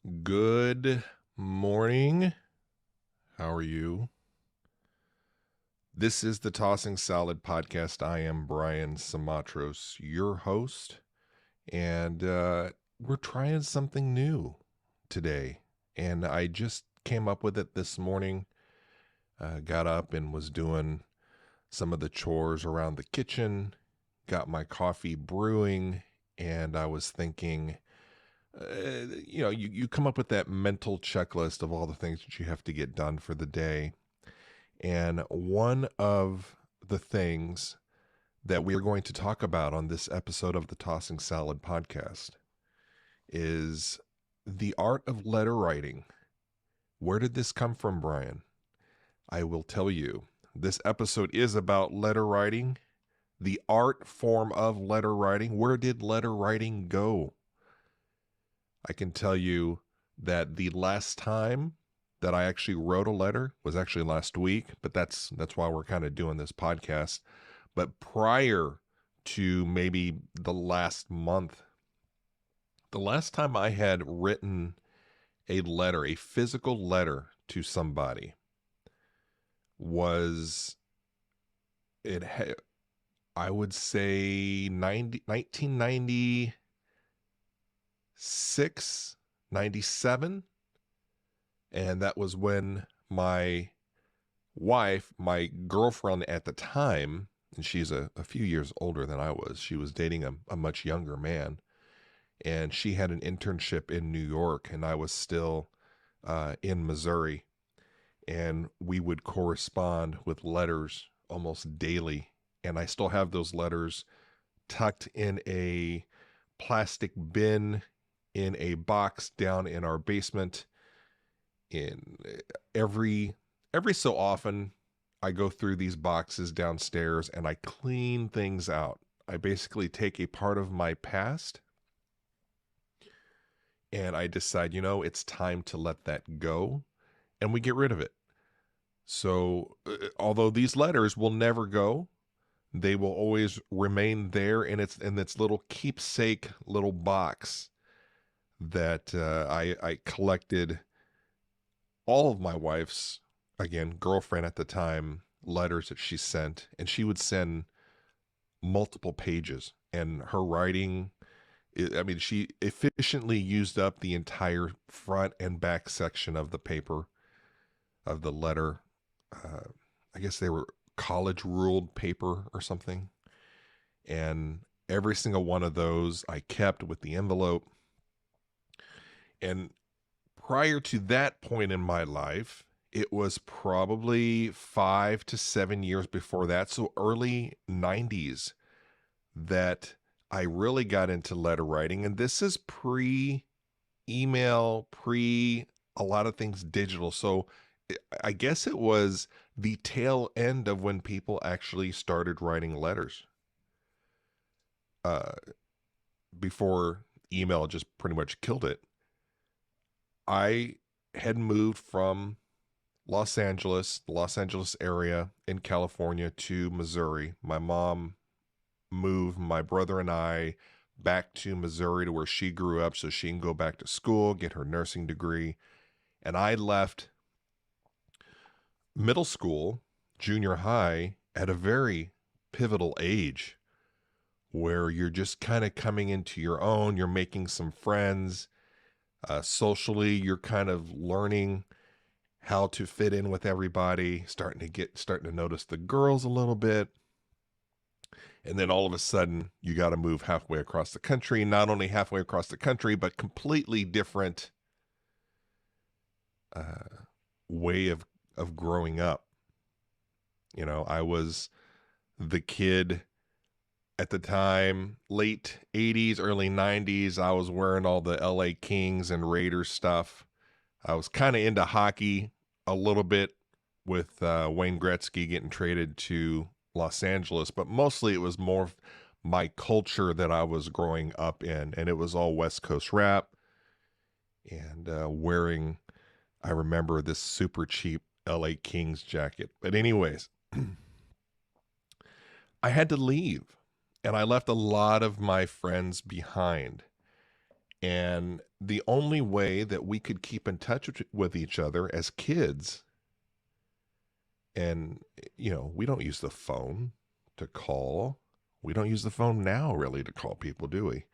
Good morning. How are you? This is the Tossing Salad Podcast. I am Brian Samatros, your host, and we're trying something new today. And I just came up with it this morning. Got up and was doing some of the chores around the kitchen, got my coffee brewing, and I was thinking, you come up with that mental checklist of all the things that you have to get done for the day. And one of the things that we are going to talk about on this episode of the Tossing Salad podcast is the art of letter writing. Where did this come from, Brian? I will tell you. This episode is about letter writing, the art form of letter writing. Where did letter writing go? I can tell you that the last time that I actually wrote a letter was actually last week, but that's why we're kind of doing this podcast. But prior to maybe the last month, the last time I had written a letter, a physical letter to somebody was I would say 1996, 97. And that was when my wife, my girlfriend at the time, and she's a few years older than I was, she was dating a much younger man. And she had an internship in New York, and I was still in Missouri. And we would correspond with letters almost daily. And I still have those letters tucked in a plastic bin in a box down in our basement. In every so often, I go through these boxes downstairs and I clean things out. I basically take a part of my past and I decide, it's time to let that go, and we get rid of it. So although these letters will never go, they will always remain there in its little keepsake little box that I collected all of my wife's, again, girlfriend at the time, letters that she sent, and she would send multiple pages. And her writing, she efficiently used up the entire front and back section of the paper, of the letter. I guess they were college ruled paper or something. And every single one of those I kept with the envelope. And prior to that point in my life, it was probably 5 to 7 years before that, so early 90s, that I really got into letter writing. And this is pre-email, pre a lot of things digital. So I guess it was the tail end of when people actually started writing letters, uh, before email just pretty much killed it. I had moved from Los Angeles, the Los Angeles area in California, to Missouri. My mom moved my brother and I back to Missouri to where she grew up so she can go back to school, get her nursing degree. And I left middle school, junior high, at a very pivotal age where you're just kind of coming into your own, you're making some friends. Socially, you're kind of learning how to fit in with everybody, starting to notice the girls a little bit. And then all of a sudden, you got to move halfway across the country, not only halfway across the country, but completely different way of growing up. I was the kid at the time, late 80s, early 90s. I was wearing all the LA Kings and Raiders stuff. I was kind of into hockey a little bit with Wayne Gretzky getting traded to Los Angeles, but mostly it was more of my culture that I was growing up in, and it was all West Coast rap and wearing, I remember, this super cheap LA Kings jacket. But anyways, I had to leave, and I left a lot of my friends behind. And the only way that we could keep in touch with each other as kids, and, we don't use the phone to call. We don't use the phone now really to call people, do we?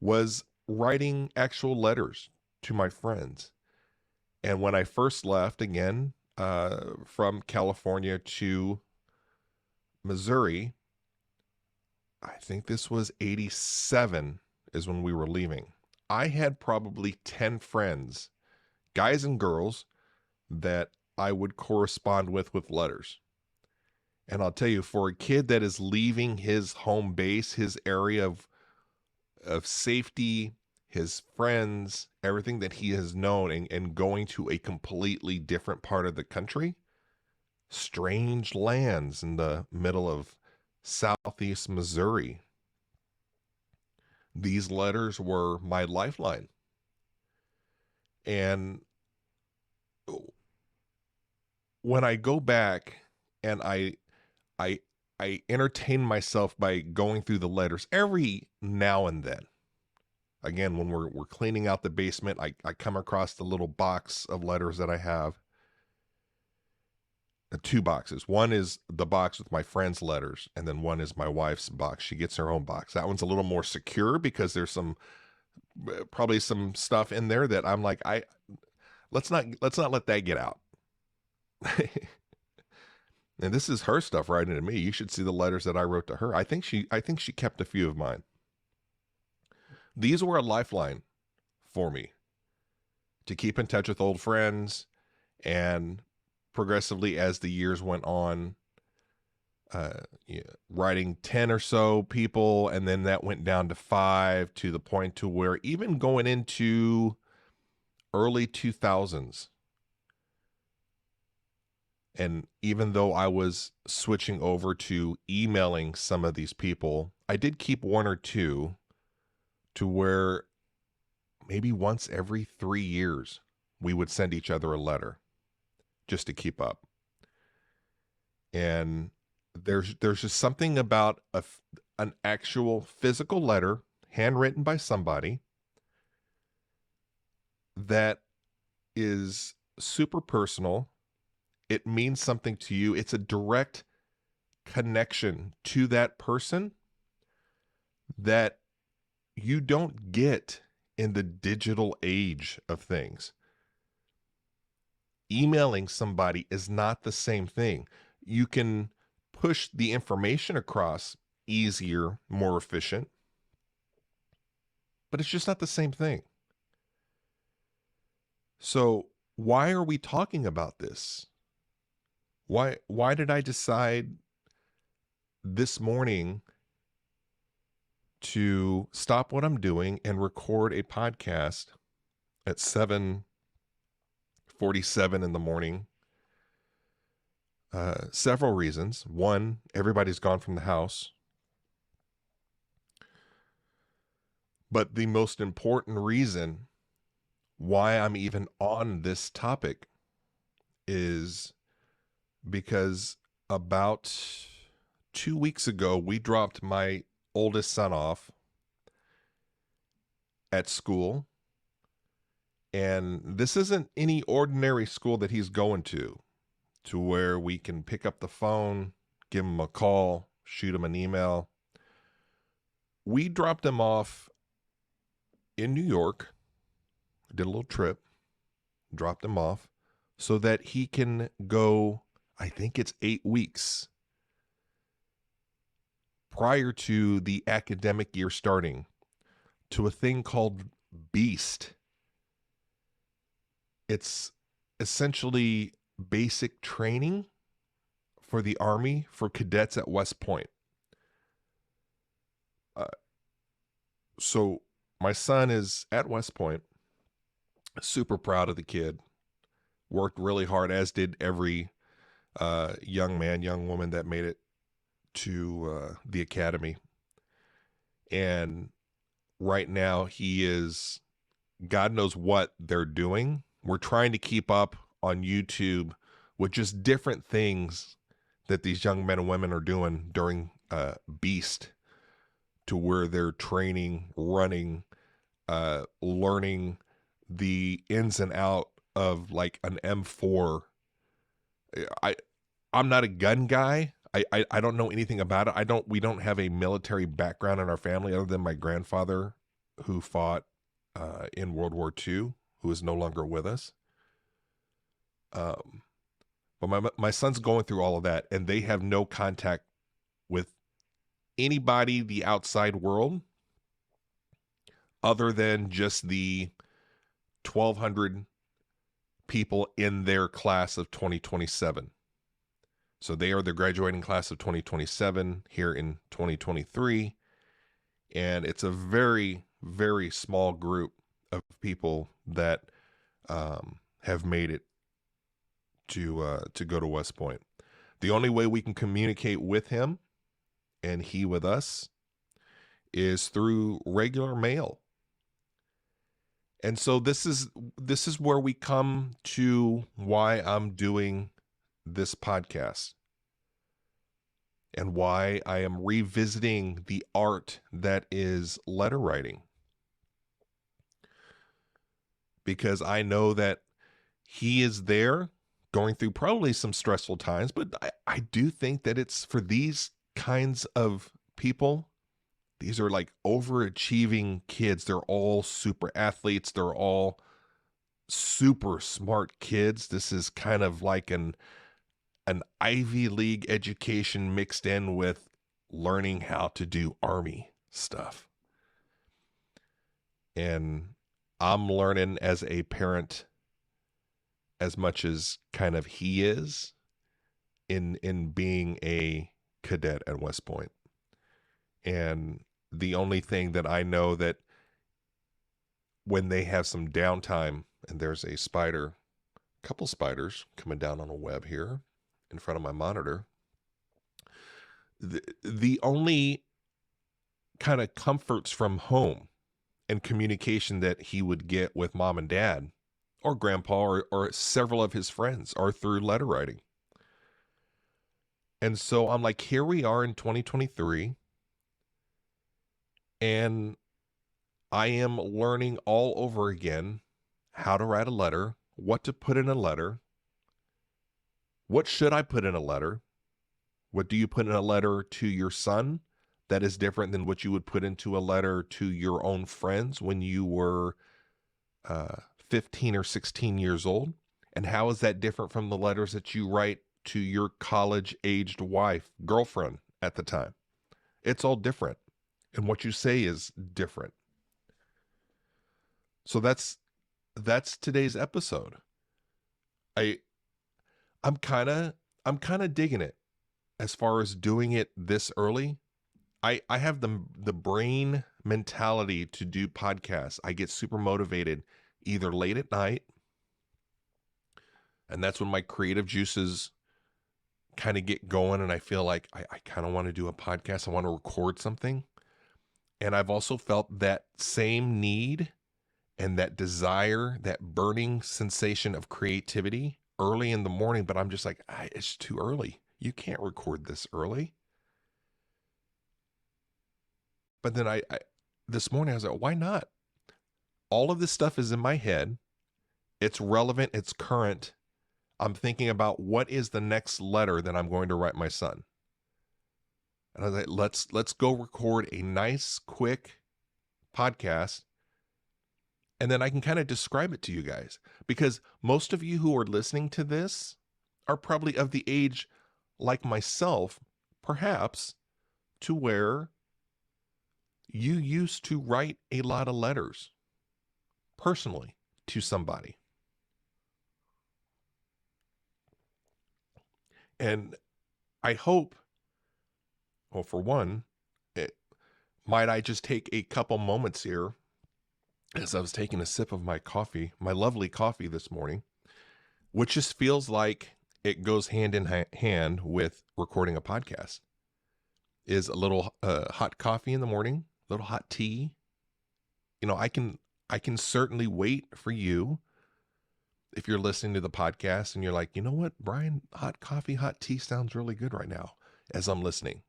Was writing actual letters to my friends. And when I first left again from California to Missouri, I think this was 87 is when we were leaving. I had probably 10 friends, guys and girls, that I would correspond with letters. And I'll tell you, for a kid that is leaving his home base, his area of safety, his friends, everything that he has known, and going to a completely different part of the country, strange lands in the middle of southeast Missouri, these letters were my lifeline. And when I go back and I I entertain myself by going through the letters every now and then. Again, when we're cleaning out the basement, I come across the little box of letters that I have. Two boxes. One is the box with my friends' letters, and then one is my wife's box. She gets her own box. That one's a little more secure because there's probably some stuff in there that I'm like, let's not let that get out. And this is her stuff writing to me. You should see the letters that I wrote to her. I think she kept a few of mine. These were a lifeline for me to keep in touch with old friends, and progressively as the years went on, writing 10 or so people, and then that went down to 5, to the point to where even going into early 2000s, and even though I was switching over to emailing some of these people, I did keep one or two, to where maybe once every 3 years we would send each other a letter just to keep up. And there's just something about an actual physical letter handwritten by somebody that is super personal. It means something to you. It's a direct connection to that person that you don't get in the digital age of things. Emailing somebody is not the same thing. You can push the information across easier, more efficient, but it's just not the same thing. So why are we talking about this? Why did I decide this morning to stop what I'm doing and record a podcast at 7:47 in the morning? Several reasons. One, everybody's gone from the house. But the most important reason why I'm even on this topic is because about 2 weeks ago, we dropped my oldest son off at school. And this isn't any ordinary school that he's going to where we can pick up the phone, give him a call, shoot him an email. We dropped him off in New York, did a little trip, dropped him off so that he can go, I think it's 8 weeks prior to the academic year starting, to a thing called Beast. It's essentially basic training for the Army for cadets at West Point. So my son is at West Point, super proud of the kid, worked really hard, as did every young man, young woman that made it to the academy. And right now he is, God knows what they're doing. We're trying to keep up on YouTube with just different things that these young men and women are doing during Beast, to where they're training, running learning the ins and out of like an M4. I I'm not a gun guy. I don't know anything about it. We don't have a military background in our family other than my grandfather who fought in World War II, who is no longer with us. Um, but my son's going through all of that, and they have no contact with anybody, the outside world, other than just the 1,200 people in their class of 2027. So they are the graduating class of 2027 here in 2023. And it's a very, very small group of people that have made it to go to West Point. The only way we can communicate with him and he with us is through regular mail. And so this is where we come to why I'm doing this podcast and why I am revisiting the art that is letter writing. Because I know that he is there going through probably some stressful times, but I do think that it's for these kinds of people. These are like overachieving kids. They're all super athletes. They're all super smart kids. This is kind of like an Ivy League education mixed in with learning how to do Army stuff. And I'm learning as a parent as much as kind of he is in being a cadet at West Point. And the only thing that I know that when they have some downtime and there's a couple spiders coming down on a web here in front of my monitor, the only kind of comforts from home and communication that he would get with mom and dad or grandpa or several of his friends are through letter writing. And so I'm like, here we are in 2023, and I am learning all over again how to write a letter, what to put in a letter, what should I put in a letter, what do you put in a letter to your son that is different than what you would put into a letter to your own friends when you were 15 or 16 years old? And how is that different from the letters that you write to your college-aged wife, girlfriend at the time? It's all different. And what you say is different. So that's today's episode. I'm kind of digging it as far as doing it this early. I have the brain mentality to do podcasts. I get super motivated either late at night, and that's when my creative juices kind of get going, and I feel like I kind of want to do a podcast. I want to record something. And I've also felt that same need and that desire, that burning sensation of creativity early in the morning, but I'm just like, it's too early. You can't record this early. But then I this morning I was like, why not? All of this stuff is in my head. It's relevant. It's current. I'm thinking about what is the next letter that I'm going to write my son. And I was like, let's go record a nice, quick podcast. And then I can kind of describe it to you guys. Because most of you who are listening to this are probably of the age like myself, perhaps, to where you used to write a lot of letters personally to somebody. And I hope, well, for one, might I just take a couple moments here as I was taking a sip of my coffee, my lovely coffee this morning, which just feels like it goes hand in hand with recording a podcast, is a little hot coffee in the morning, a little hot tea. You know, I can certainly wait for you if you're listening to the podcast and you're like, you know what, Brian, hot coffee, hot tea sounds really good right now as I'm listening.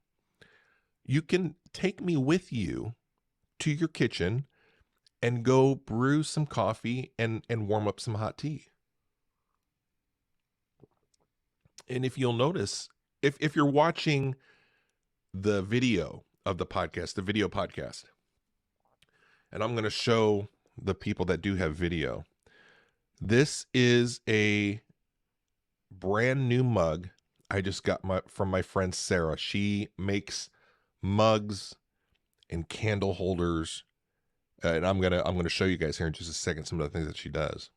You can take me with you to your kitchen and go brew some coffee and warm up some hot tea. And if you'll notice, if you're watching the video of the video podcast, and I'm going to show the people that do have video. This is a brand new mug I just got from my friend Sarah. She makes mugs and candle holders, and I'm gonna show you guys here in just a second some of the things that she does.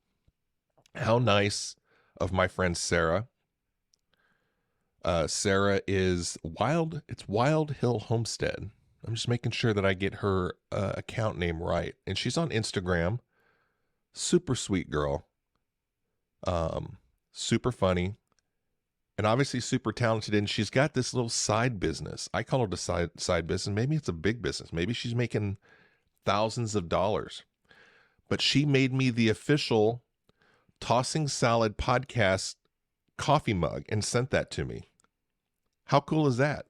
How nice of my friend Sarah. Sarah is it's Wild Hill Homestead. I'm just making sure that I get her account name right. And she's on Instagram. Super sweet girl. Super funny. And obviously super talented. And she's got this little side business. I call it a side business. Maybe it's a big business. Maybe she's making thousands of dollars. But she made me the official Tossing Salad podcast coffee mug and sent that to me. How cool is that?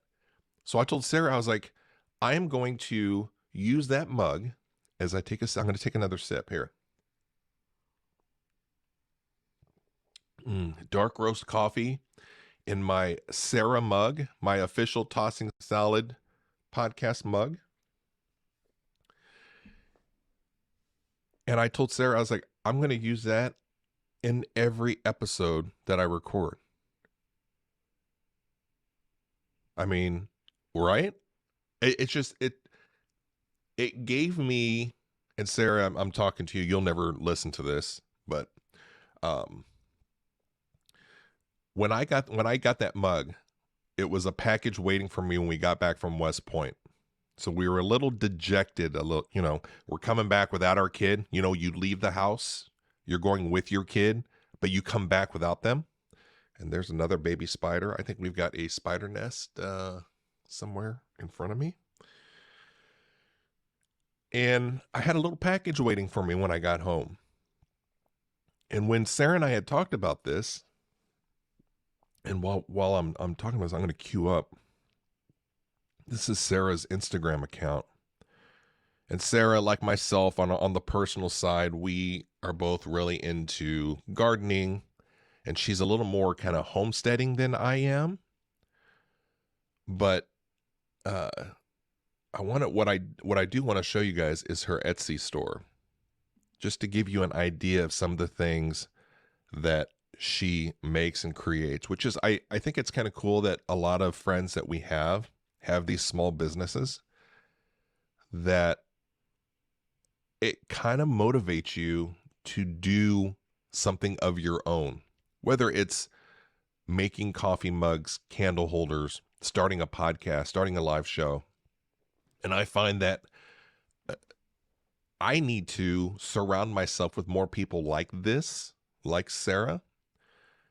So I told Sarah, I was like, I am going to use that mug as I'm going to take another sip here. Dark roast coffee in my Sarah mug, my official Tossing Salad podcast mug. And I told Sarah, I was like, I'm going to use that in every episode that I record. I mean, right? It gave me, and Sarah, I'm talking to you. You'll never listen to this, but when I got that mug, it was a package waiting for me when we got back from West Point. So we were a little dejected, we're coming back without our kid. You leave the house, you're going with your kid, but you come back without them. And there's another baby spider. I think we've got a spider nest somewhere in front of me. And I had a little package waiting for me when I got home. And when Sarah and I had talked about this, and while I'm talking about this, I'm going to queue up. This is Sarah's Instagram account. And Sarah, like myself, on the personal side, we are both really into gardening. And she's a little more kind of homesteading than I am. But what I do want to show you guys is her Etsy store, just to give you an idea of some of the things that she makes and creates, which is I think it's kind of cool that a lot of friends that we have these small businesses that it kind of motivates you to do something of your own, whether it's making coffee mugs, candle holders, starting a podcast, starting a live show. And I find that I need to surround myself with more people like this, like Sarah,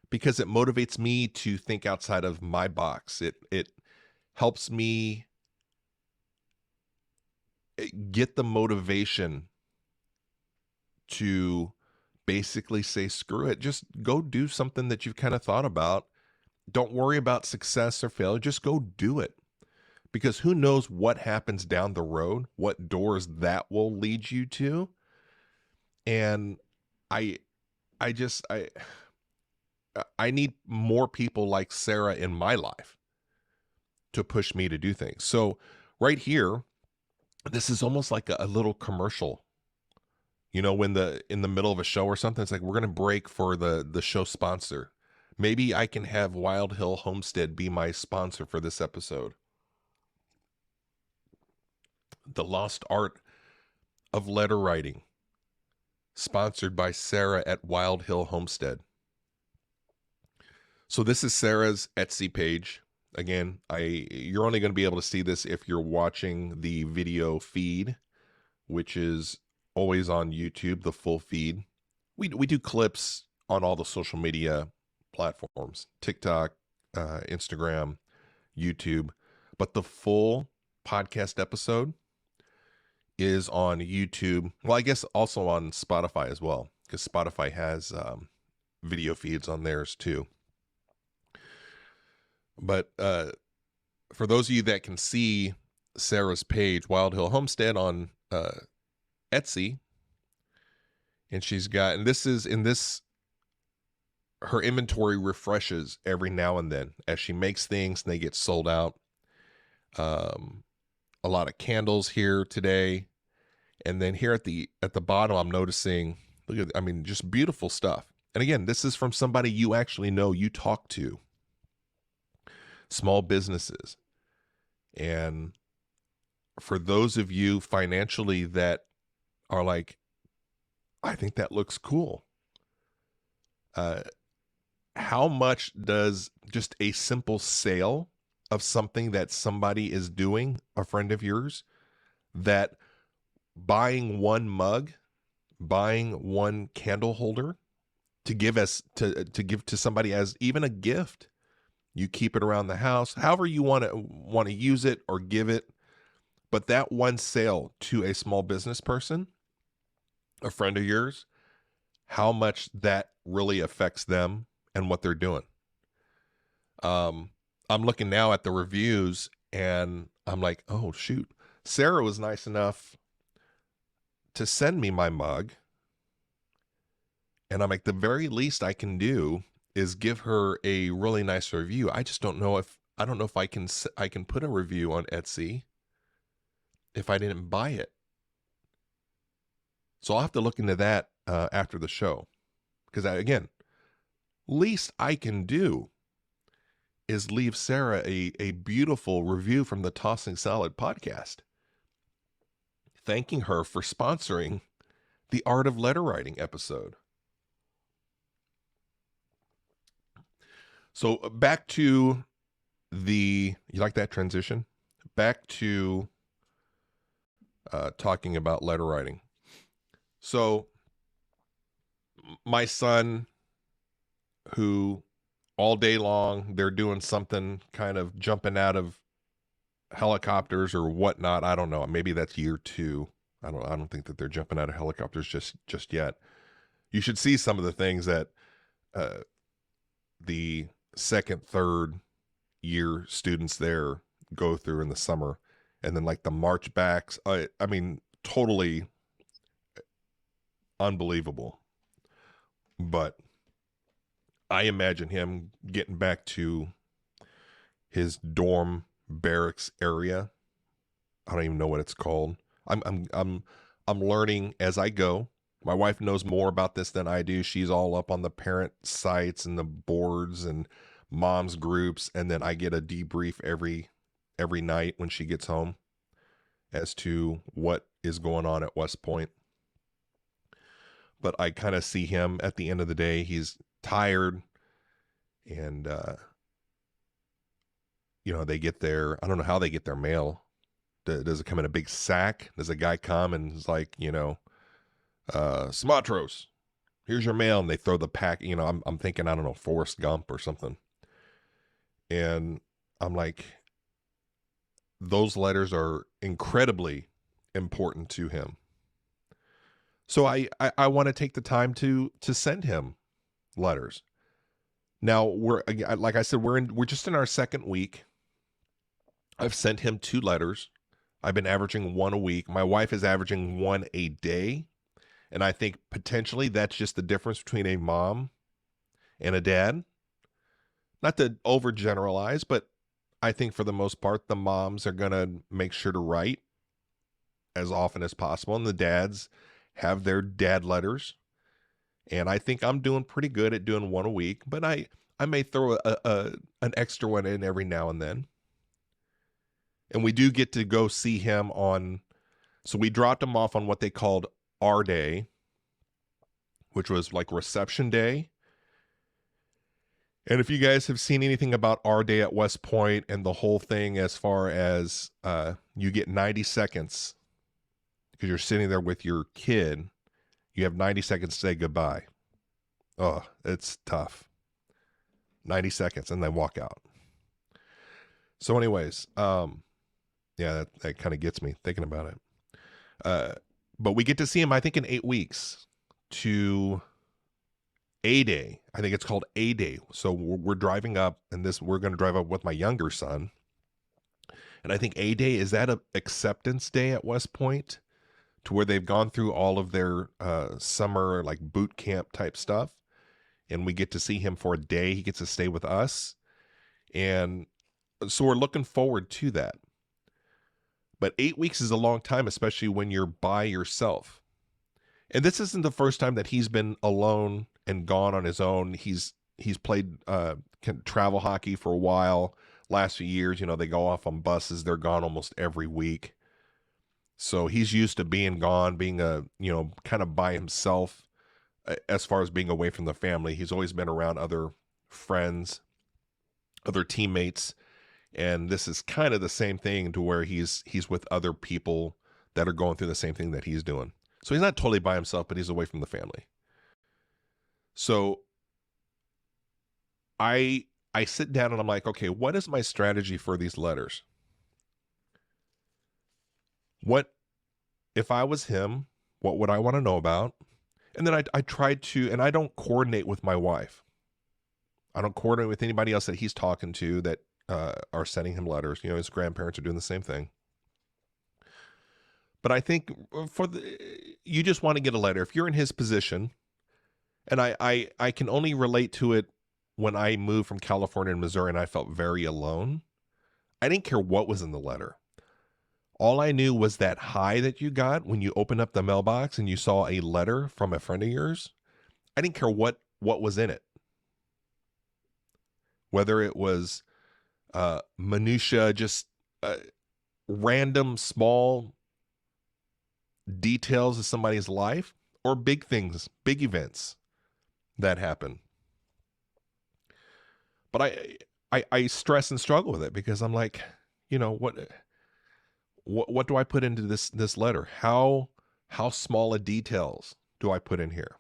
because it motivates me to think outside of my box. It helps me get the motivation to basically say, screw it, just go do something that you've kind of thought about. Don't worry about success or failure. Just go do it. Because who knows what happens down the road, what doors that will lead you to. And I need more people like Sarah in my life to push me to do things. So right here, this is almost like a little commercial. When in the middle of a show or something, it's like, we're going to break for the show sponsor. Maybe I can have Wild Hill Homestead be my sponsor for this episode. The Lost Art of Letter Writing, sponsored by Sarah at Wild Hill Homestead. So this is Sarah's Etsy page. Again, you're only going to be able to see this if you're watching the video feed, which is always on YouTube, the full feed. We do clips on all the social media platforms, TikTok, Instagram, YouTube, but the full podcast episode is on YouTube. Well, I guess also on Spotify as well, because Spotify has video feeds on theirs too. But for those of you that can see Sarah's page, Wild Hill Homestead on Etsy, And she's got, and this is in this, her inventory refreshes every now and then as she makes things and they get sold out. A lot of candles here today. And then here at the bottom, I'm noticing, look at, I mean, just beautiful stuff. And again, this is from somebody you actually know, you talk to, small businesses. And for those of you financially that are like, I think that looks cool. How much does just a simple sale of something that somebody is doing, a friend of yours, that buying one mug, buying one candle holder to give to somebody as even a gift, you keep it around the house, however you want to use it or give it, but that one sale to a small business person, a friend of yours, how much that really affects them and what they're doing. I'm looking now at the reviews and I'm like, oh shoot, Sarah was nice enough to send me my mug. And I'm like, the very least I can do is give her a really nice review. I just don't know if I can put a review on Etsy if I didn't buy it. So I'll have to look into that after the show. Because again, least I can do is leave Sarah a beautiful review from the Tossing Salad podcast, thanking her for sponsoring the Art of Letter Writing episode. So back to you like that transition? Back to talking about letter writing. So my son, who all day long they're doing something, kind of jumping out of helicopters or whatnot. I don't know. Maybe that's year 2. I don't think that they're jumping out of helicopters just yet. You should see some of the things that the second, third year students there go through in the summer. And then like the march backs. I mean, totally unbelievable. But I imagine him getting back to his dorm barracks area. I don't even know what it's called. I'm learning as I go. My wife knows more about this than I do. She's all up on the parent sites and the boards and mom's groups, and then I get a debrief every night when she gets home as to what is going on at West Point. But I kind of see him at the end of the day. He's tired, and they get their, I don't know how they get their mail. Does it come in a big sack? Does a guy come and is like, Smatros, here's your mail, and they throw the pack, I'm thinking, I don't know, Forrest Gump or something. And I'm like, those letters are incredibly important to him. So I want to take the time to send him letters. Now like I said, we're just in our second week. I've sent him 2 letters. I've been averaging 1 a week. My wife is averaging 1 a day. And I think potentially that's just the difference between a mom and a dad. Not to overgeneralize, but I think for the most part, the moms are going to make sure to write as often as possible. And the dads have their dad letters. And I think I'm doing pretty good at doing 1 a week, but I may throw an extra one in every now and then. And we do get to go see him so we dropped him off on what they called our day, which was like reception day. And if you guys have seen anything about our day at West Point and the whole thing, as far as you get 90 seconds because you're sitting there with your kid, you have 90 seconds to say goodbye. Oh, it's tough. 90 seconds and then walk out. So anyways, yeah, that kind of gets me thinking about it. But we get to see him, I think, in 8 weeks to A Day. I think it's called A Day. So we're driving up, and we're going to drive up with my younger son. And I think A Day, is that an acceptance day at West Point to where they've gone through all of their summer like boot camp type stuff, and we get to see him for a day. He gets to stay with us, and so we're looking forward to that. But 8 weeks is a long time, especially when you're by yourself. And this isn't the first time that he's been alone and gone on his own. He's played travel hockey for a while. Last few years, they go off on buses. They're gone almost every week. So he's used to being gone, being kind of by himself as far as being away from the family. He's always been around other friends, other teammates. And this is kind of the same thing, to where he's with other people that are going through the same thing that he's doing. So he's not totally by himself, but he's away from the family. So I sit down and I'm like, okay, what is my strategy for these letters? What, if I was him, what would I want to know about? And then I tried to, and I don't coordinate with my wife. I don't coordinate with anybody else that he's talking to that are sending him letters. His grandparents are doing the same thing. But I think you just want to get a letter. If you're in his position, and I can only relate to it when I moved from California to Missouri and I felt very alone. I didn't care what was in the letter. All I knew was that high that you got when you opened up the mailbox and you saw a letter from a friend of yours. I didn't care what was in it. Whether it was minutia, just random small details of somebody's life, or big things, big events that happen. But I stress and struggle with it, because I'm like, what do I put into this letter? How small a details do I put in here?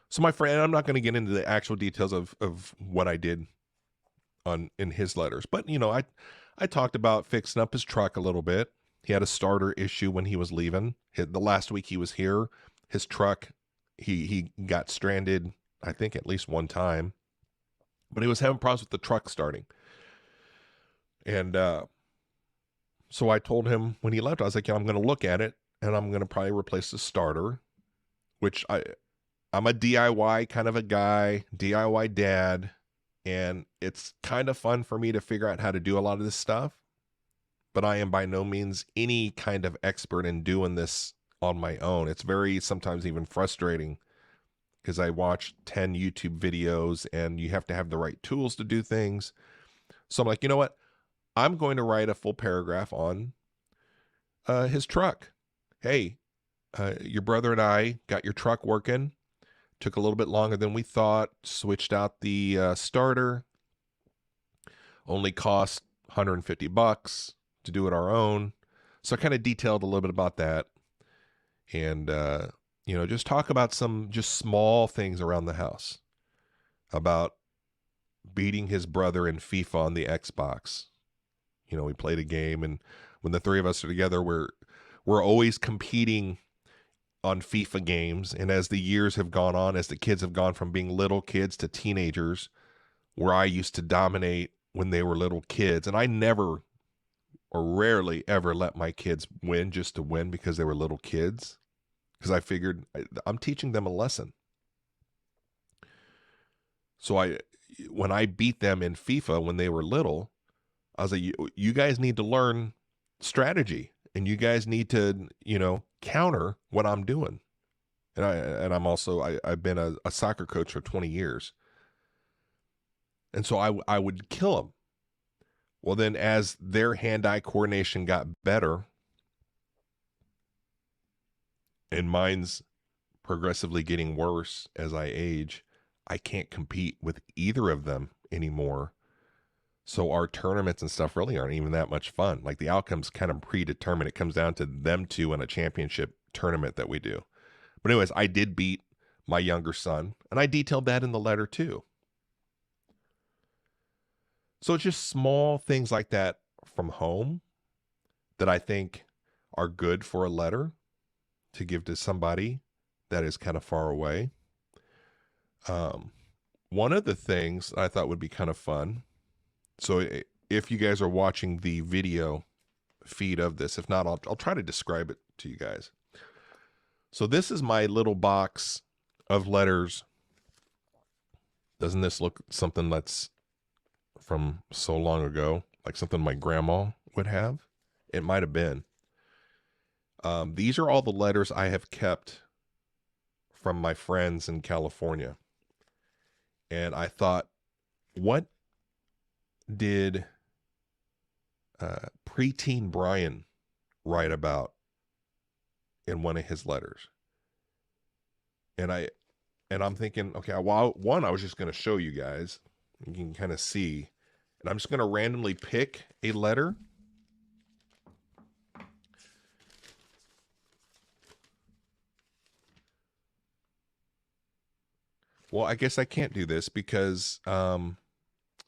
So my friend, I'm not going to get into the actual details of what I did in his letters, but I talked about fixing up his truck a little bit. He had a starter issue when he was leaving. The last week he was here, his truck, he got stranded, I think at least one time, but he was having problems with the truck starting. And so I told him when he left, I was like, I'm going to look at it, and I'm going to probably replace the starter, which I'm a DIY kind of a guy, DIY dad, and it's kind of fun for me to figure out how to do a lot of this stuff. But I am by no means any kind of expert in doing this on my own. It's very sometimes even frustrating, because I watch 10 YouTube videos and you have to have the right tools to do things. So I'm like, you know what? I'm going to write a full paragraph on his truck. Hey, your brother and I got your truck working. Took a little bit longer than we thought. Switched out the starter. Only cost $150 to do it our own. So I kind of detailed a little bit about that. And, just talk about some just small things around the house. About beating his brother in FIFA on the Xbox. We played a game, and when the three of us are together, we're always competing on FIFA games. And as the years have gone on, as the kids have gone from being little kids to teenagers, where I used to dominate when they were little kids, and I never or rarely ever let my kids win just to win because they were little kids, because I figured I'm teaching them a lesson. So when I beat them in FIFA when they were little, I was like, you guys need to learn strategy, and you guys need to, counter what I'm doing. And I'm also, I've been a soccer coach for 20 years. And so I would kill them. Well, then as their hand-eye coordination got better, and mine's progressively getting worse as I age, I can't compete with either of them anymore. So our tournaments and stuff really aren't even that much fun. Like, the outcome's kind of predetermined. It comes down to them two in a championship tournament that we do. But anyways, I did beat my younger son, and I detailed that in the letter too. So it's just small things like that from home that I think are good for a letter to give to somebody that is kind of far away. One of the things I thought would be kind of fun, so if you guys are watching the video feed of this, if not, I'll try to describe it to you guys. So this is my little box of letters. Doesn't this look something that's from so long ago, like something my grandma would have? It might have been. These are all the letters I have kept from my friends in California. And I thought, what did preteen Brian write about in one of his letters? And I'm thinking, okay, well, one, I was just going to show you guys. You can kind of see. And I'm just going to randomly pick a letter. Well, I guess I can't do this because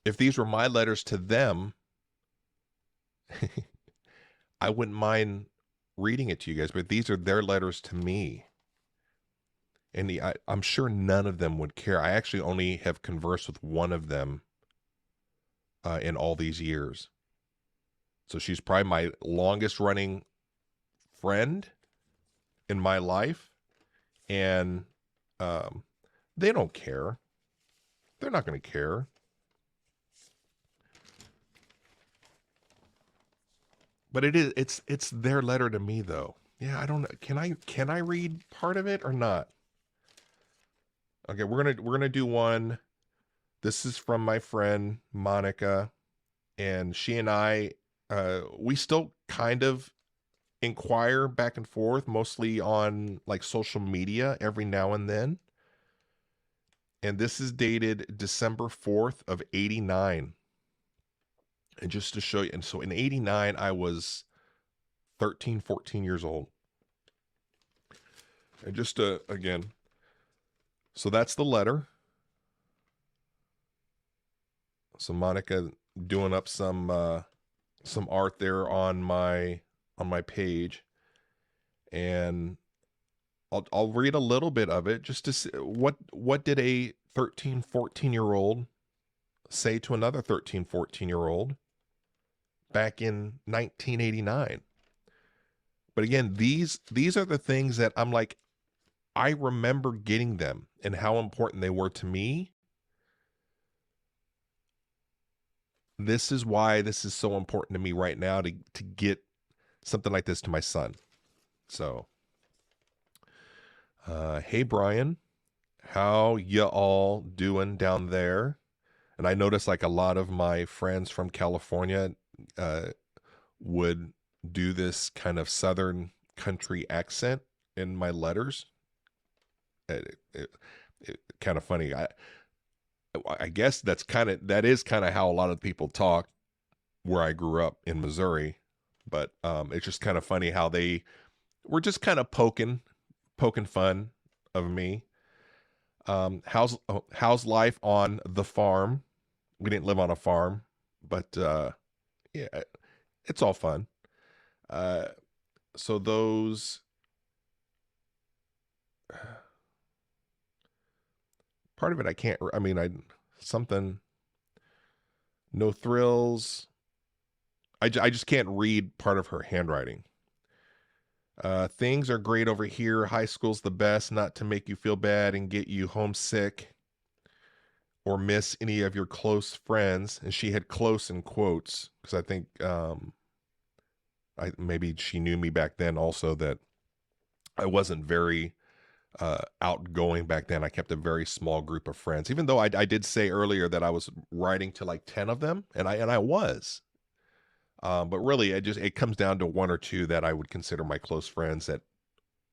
if these were my letters to them, I wouldn't mind reading it to you guys, but these are their letters to me. And I'm sure none of them would care. I actually only have conversed with one of them in all these years. So she's probably my longest running friend in my life. And they don't care. They're not going to care. But it's their letter to me though. Yeah, I don't know. Can I read part of it or not? Okay, we're gonna do one. This is from my friend Monica, and she and I we still kind of inquire back and forth, mostly on like social media every now and then. And this is dated December 4th of 89. And just to show you, and so in 89, I was 13, 14 years old. And just again, so that's the letter. So Monica doing up some art there on my page, and I'll read a little bit of it just to see what did a 13, 14-year-old say to another 13, 14-year-old back in 1989. But again, these are the things that I'm like, I remember getting them and how important they were to me. This is why this is so important to me right now to get something like this to my son. So, hey Brian, how ya all doing down there? And I noticed like a lot of my friends from California would do this kind of Southern country accent in my letters. It kind of funny. I guess that is kind of how a lot of people talk where I grew up in Missouri. But it's just kind of funny how they were just kind of poking fun of me. How's life on the farm? We didn't live on a farm, but yeah, it's all fun. So those part of it I can't. I mean, something. No thrills. I just can't read part of her handwriting. Things are great over here. High school's the best. Not to make you feel bad and get you homesick or miss any of your close friends. And she had close in quotes because I think maybe she knew me back then also that I wasn't very outgoing back then. I kept a very small group of friends, even though I did say earlier that I was writing to like 10 of them, and I was. But really, it comes down to one or two that I would consider my close friends that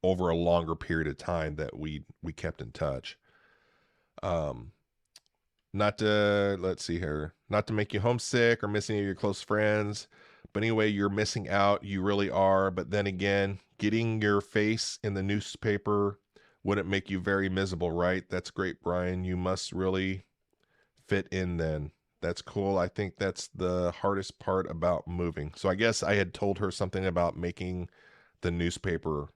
over a longer period of time that we kept in touch. Not to let's see here, not to make you homesick or miss any of your close friends, but anyway, you're missing out. You really are. But then again, getting your face in the newspaper wouldn't make you very miserable, right? That's great, Brian. You must really fit in then. That's cool. I think that's the hardest part about moving. So I guess I had told her something about making the newspaper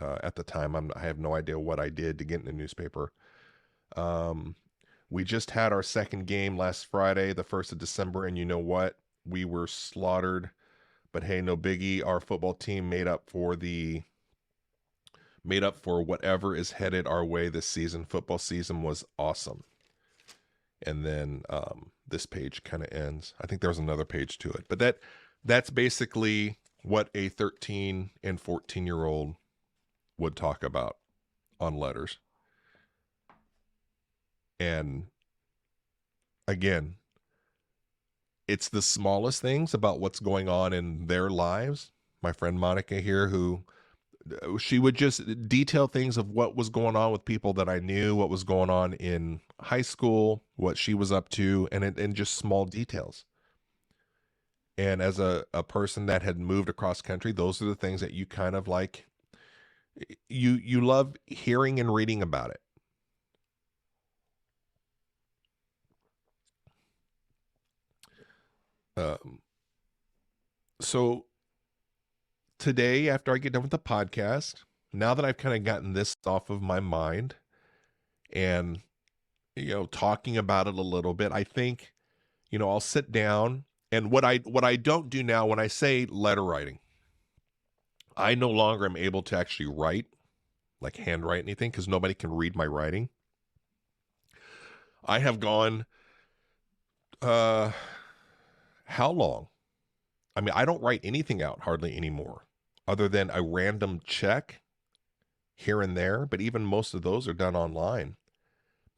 at the time. I have no idea what I did to get in the newspaper. We just had our second game last Friday, the 1st of December, and you know what? We were slaughtered. But hey, no biggie. Our football team made up made up for whatever is headed our way this season. Football season was awesome. And then this page kind of ends. I think there's another page to it. But that's basically what a 13 and 14-year-old would talk about on letters. And again, it's the smallest things about what's going on in their lives. My friend Monica here, who she would just detail things of what was going on with people that I knew, what was going on in high school, what she was up to, and just small details. And as a person that had moved across country, those are the things that you kind of like, you love hearing and reading about it. So today, after I get done with the podcast, now that I've kind of gotten this off of my mind and, talking about it a little bit, I think, I'll sit down. And what I don't do now when I say letter writing, I no longer am able to actually write, like handwrite anything, because nobody can read my writing. I have gone, how long? I mean, I don't write anything out hardly anymore, other than a random check here and there. But even most of those are done online.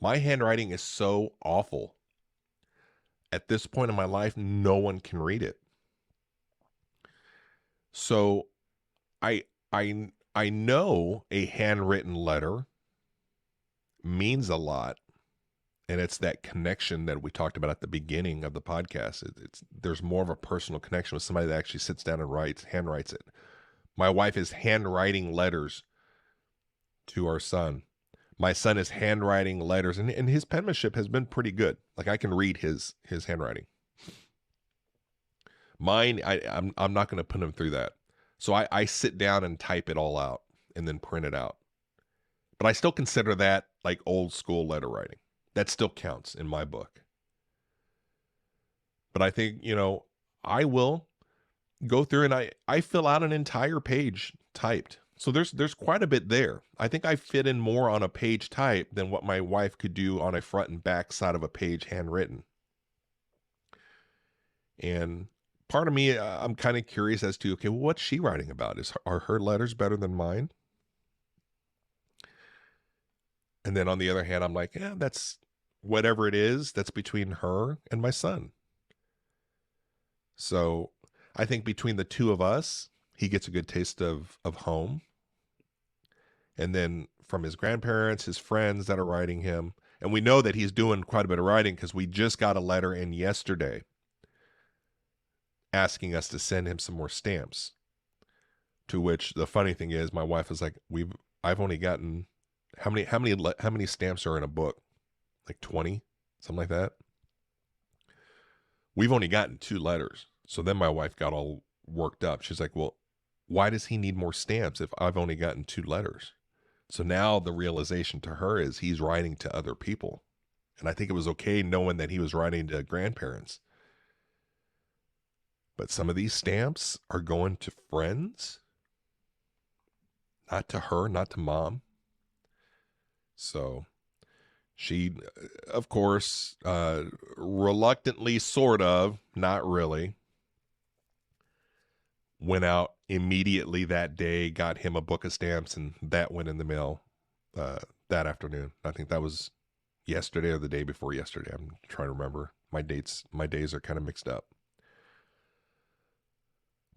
My handwriting is so awful. At this point in my life, no one can read it. So I know a handwritten letter means a lot, and it's that connection that we talked about at the beginning of the podcast. There's more of a personal connection with somebody that actually sits down and handwrites it. My wife is handwriting letters to our son. My son is handwriting letters, and his penmanship has been pretty good. Like, I can read his handwriting. Mine, I'm not going to put him through that. So I sit down and type it all out and then print it out. But I still consider that like old school letter writing. That still counts in my book. But I think, I will go through and I fill out an entire page typed. So there's quite a bit there. I think I fit in more on a page typed than what my wife could do on a front and back side of a page handwritten. And part of me, I'm kind of curious as to, okay, well, what's she writing about? Are her letters better than mine? And then on the other hand, I'm like, yeah, that's whatever it is, that's between her and my son. So I think between the two of us, he gets a good taste of home. And then from his grandparents, his friends that are writing him. And we know that he's doing quite a bit of writing because we just got a letter in yesterday asking us to send him some more stamps. To which the funny thing is, my wife is like, I've only gotten how many stamps are in a book? Like 20, something like that. We've only gotten 2 letters. So then my wife got all worked up. She's like, well, why does he need more stamps if I've only gotten 2 letters? So now the realization to her is he's writing to other people. And I think it was okay knowing that he was writing to grandparents. But some of these stamps are going to friends, not to her, not to mom. So she, of course, reluctantly, sort of, not really, went out immediately that day, got him a book of stamps, and that went in the mail that afternoon. I think that was yesterday or the day before yesterday. I'm trying to remember. My days are kind of mixed up.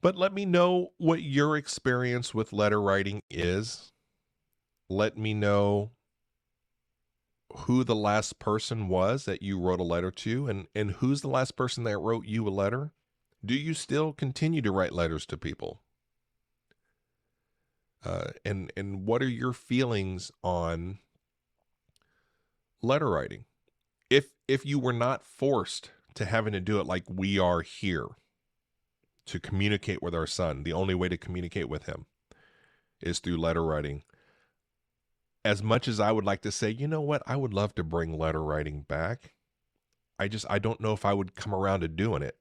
But let me know what your experience with letter writing is. Let me know who the last person was that you wrote a letter to, and who's the last person that wrote you a letter. Do you still continue to write letters to people? And what are your feelings on letter writing? If you were not forced to having to do it like we are here to communicate with our son, the only way to communicate with him is through letter writing. As much as I would like to say, you know what, I would love to bring letter writing back, I don't know if I would come around to doing it.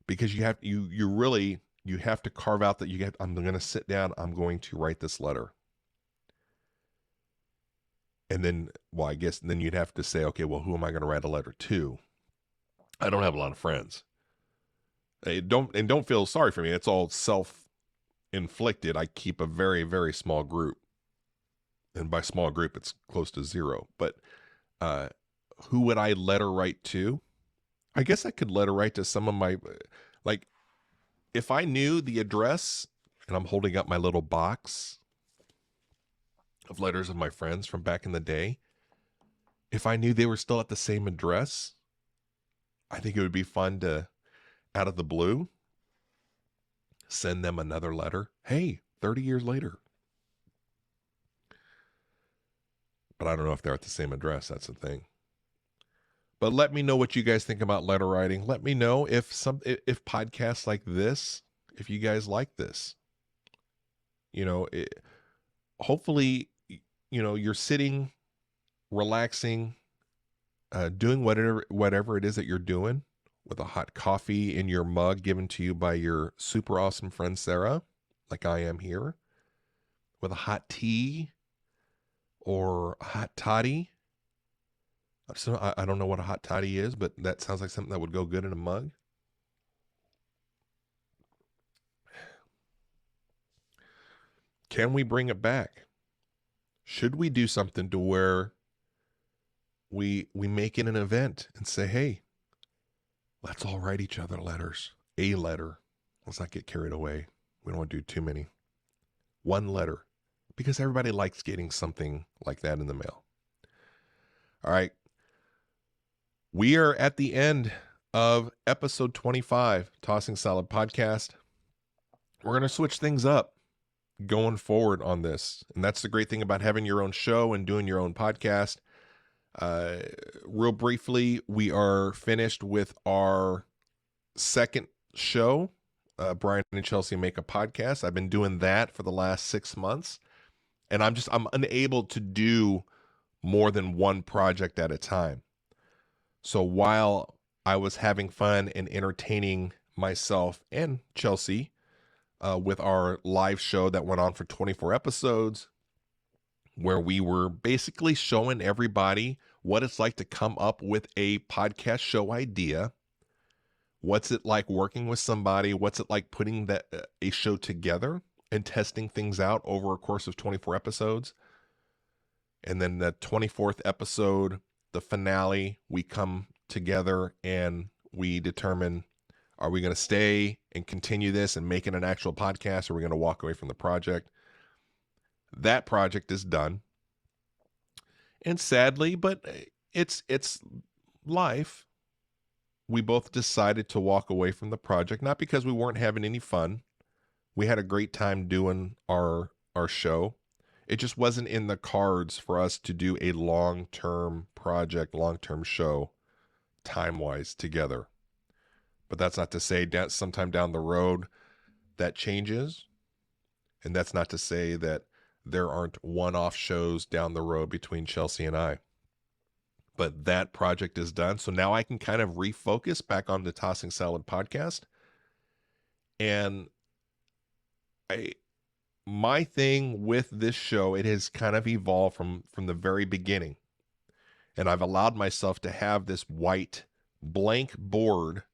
Because you You have to carve out that I'm going to sit down, I'm going to write this letter. And then, well, I guess then you'd have to say, okay, well, who am I going to write a letter to? I don't have a lot of friends. Don't feel sorry for me. It's all self-inflicted. I keep a very, very small group. And by small group, it's close to zero. But who would I letter write to? I guess I could letter write to some of my, like, if I knew the address, and I'm holding up my little box of letters of my friends from back in the day, if I knew they were still at the same address, I think it would be fun to, out of the blue, send them another letter. Hey, 30 years later. But I don't know if they're at the same address. That's the thing. But let me know what you guys think about letter writing. Let me know if podcasts like this, if you guys like this. Hopefully, you're sitting, relaxing, doing whatever it is that you're doing, with a hot coffee in your mug given to you by your super awesome friend Sarah, like I am here, with a hot tea or a hot toddy. So I don't know what a hot toddy is, but that sounds like something that would go good in a mug. Can we bring it back? Should we do something to where we make it an event and say, hey, let's all write each other letters. A letter. Let's not get carried away. We don't want to do too many. One letter. Because everybody likes getting something like that in the mail. All right. We are at the end of episode 25, Tossing Salad Podcast. We're going to switch things up going forward on this. And that's the great thing about having your own show and doing your own podcast. Real briefly, we are finished with our second show, Brian and Chelsea Make a Podcast. I've been doing that for the last 6 months, and I'm unable to do more than one project at a time. So while I was having fun and entertaining myself and Chelsea with our live show that went on for 24 episodes, where we were basically showing everybody what it's like to come up with a podcast show idea. What's it like working with somebody? What's it like putting a show together and testing things out over a course of 24 episodes? And then the 24th episode, the finale, we come together and we determine, are we going to stay and continue this and make it an actual podcast, or are we going to walk away from the project? That project is done. And sadly, but it's life, we both decided to walk away from the project, not because we weren't having any fun. We had a great time doing our show. It just wasn't in the cards for us to do a long-term project, long-term show, time-wise together. But that's not to say that sometime down the road that changes. And that's not to say that there aren't one-off shows down the road between Chelsea and I. But that project is done. So now I can kind of refocus back on the Tossing Salad Podcast. And my thing with this show, it has kind of evolved from the very beginning. And I've allowed myself to have this white blank board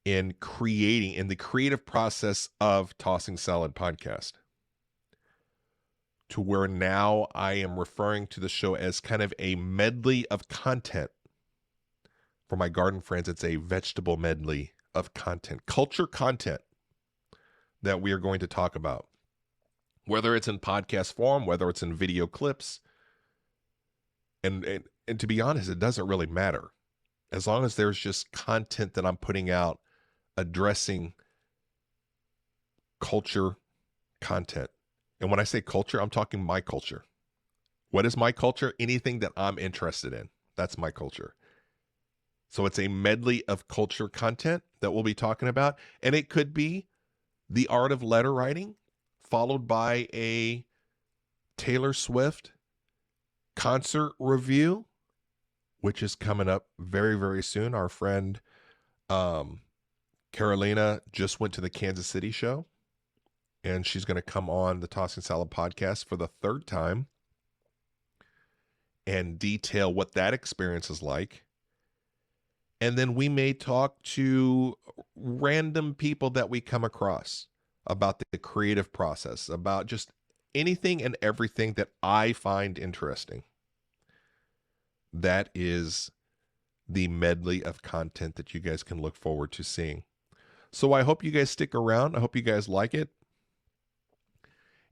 in the creative process of Tossing Salad Podcast, to where now I am referring to the show as kind of a medley of content. For my garden friends, it's a vegetable medley of content, culture content that we are going to talk about. Whether it's in podcast form, whether it's in video clips. And to be honest, it doesn't really matter. As long as there's just content that I'm putting out addressing culture content. And when I say culture, I'm talking my culture. What is my culture? Anything that I'm interested in. That's my culture. So it's a medley of culture content that we'll be talking about. And it could be the art of letter writing, followed by a Taylor Swift concert review, which is coming up very, very soon. Our friend Carolina just went to the Kansas City show, and she's going to come on the Tossing Salad podcast for the third time and detail what that experience is like. And then we may talk to random people that we come across about the creative process, about just anything and everything that I find interesting. That is the medley of content that you guys can look forward to seeing. So I hope you guys stick around. I hope you guys like it.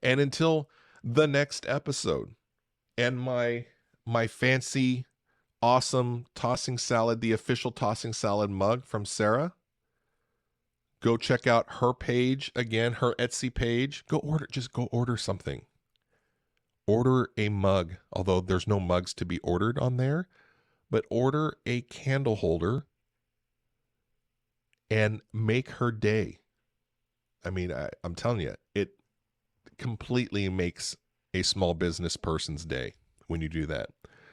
And until the next episode, and my fancy, awesome Tossing Salad, the official Tossing Salad mug from Sarah, go check out her page again, her Etsy page. Go order something. Order a mug, although there's no mugs to be ordered on there, but order a candle holder and make her day. I mean, I'm telling you, it completely makes a small business person's day when you do that.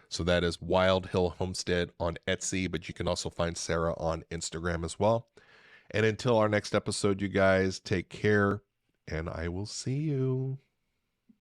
So that is Wild Hill Homestead on Etsy, but you can also find Sarah on Instagram as well. And until our next episode, you guys take care, and I will see you.